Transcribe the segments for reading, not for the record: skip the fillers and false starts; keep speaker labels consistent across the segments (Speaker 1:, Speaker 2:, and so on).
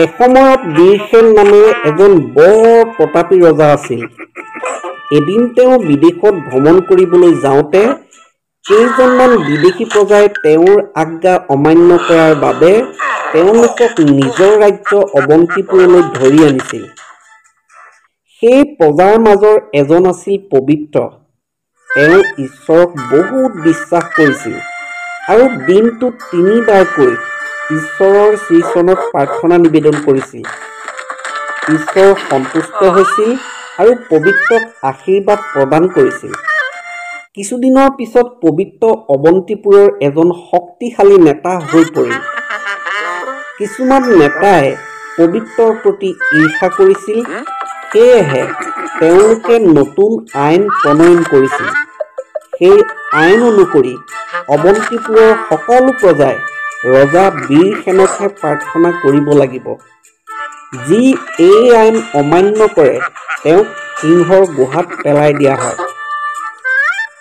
Speaker 1: এসময়ত বীৰসেন নামেৰে এজন বৰ প্ৰতাপী ৰজা আছিল। এদিন তেওঁ বিদেশত ভ্ৰমণ কৰিবলৈ যাওঁতে কেইজনমান বিদেশী প্ৰজাই তেওঁৰ আজ্ঞা অমান্য কৰাৰ বাবে তেওঁলোকক নিজৰ ৰাজ্য অৱন্তিপুৰলৈ ধৰি আনিছিল। সেই প্ৰজাৰ মাজৰ এজন আছিল পবিত্ৰ। তেওঁ ঈশ্বৰক বহুত বিশ্বাস কৰিছিল আৰু দিনটোত 3 বাৰকৈ ঈশ্বৰৰ শ্ৰীচৰণত প্ৰাৰ্থনা নিবেদন কৰিছিল। ঈশ্বৰ সন্তুষ্ট হৈছিল আৰু পবিত্ৰক আশীৰ্বাদ প্ৰদান কৰিছিল। কিছুদিনৰ পিছত পবিত্ৰ অৱন্তিপুৰৰ এজন শক্তিশালী নেতা হৈ পৰিল। কিছুমান নেতাই পবিত্ৰৰ প্ৰতি ঈৰ্ষা কৰিছিল, সেয়েহে তেওঁলোকে নতুন আইন প্ৰণয়ন কৰিছিল। সেই আইন অনুসৰি অৱন্তিপুৰৰ সকলো প্ৰজাই ৰজা বীৰসেনকহে প্ৰাৰ্থনা কৰিব লাগিব। যি এই আইন অমান্য কৰে তেওঁক সিংহৰ গুহাত পেলাই দিয়া হয়।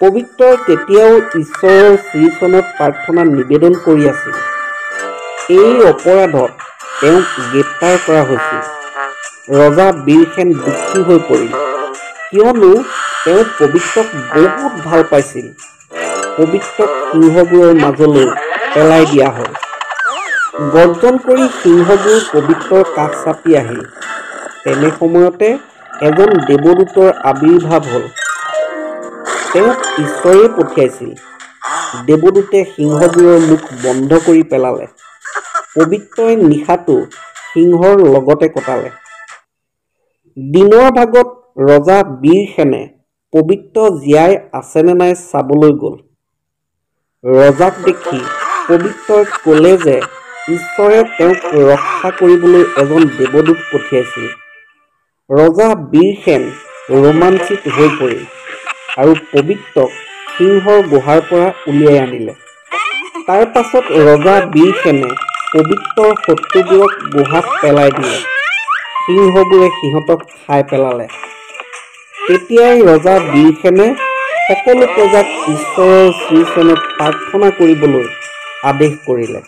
Speaker 1: পবিত্ৰই তেতিয়াও ঈশ্বৰৰ শ্ৰীচৰণত প্ৰাৰ্থনা নিবেদন কৰি আছিল। এই অপৰাধত তেওঁক গ্ৰেপ্তাৰ কৰা হৈছিল। ৰজা বীৰসেন দুখী হৈ পৰিল, কিয়নো তেওঁ পবিত্ৰক বহুত ভাল পাইছিল। পবিত্ৰক সিংহবোৰৰ মাজলৈ পেলাই দিয়া হ'ল। গৰ্জন কৰি সিংহবোৰ পবিত্ৰৰ কাষ চাপি আহিল। তেনে সময়তে এজন দেৱদূতৰ আবিৰ্ভাৱ হ'ল। তেওঁক ঈশ্বৰে পঠিয়াইছিল। দেৱদূতে সিংহবোৰৰ মুখ বন্ধ কৰি পেলালে। পবিত্ৰই নিশাটো সিংহৰ লগতে কটালে। দিনৰ ভাগত ৰজা বীৰসেনে পবিত্ৰ জীয়াই আছেনে নাই চাবলৈ গ'ল। ৰজাক দেখি পবিত্ৰই ক'লে যে ঈশ্বৰে তেওঁক ৰক্ষা কৰিবলৈ এজন দেৱদূত পঠিয়াইছিল। ৰজা বীৰসেন ৰোমাঞ্চিত হৈ পৰিল আৰু পবিত্ৰক সিংহৰ গুহাৰ পৰা উলিয়াই আনিলে। তাৰ পাছত ৰজা বীৰসেনে পবিত্ৰৰ শত্ৰুবোৰক গুহাত পেলাই দিলে। সিংহবোৰে সিহঁতক খাই পেলালে। তেতিয়াই ৰজা বীৰসেনে সকলো প্ৰজাক ঈশ্বৰৰ শ্ৰীচৰণত প্ৰাৰ্থনা কৰিবলৈ আদেশ কৰিলে।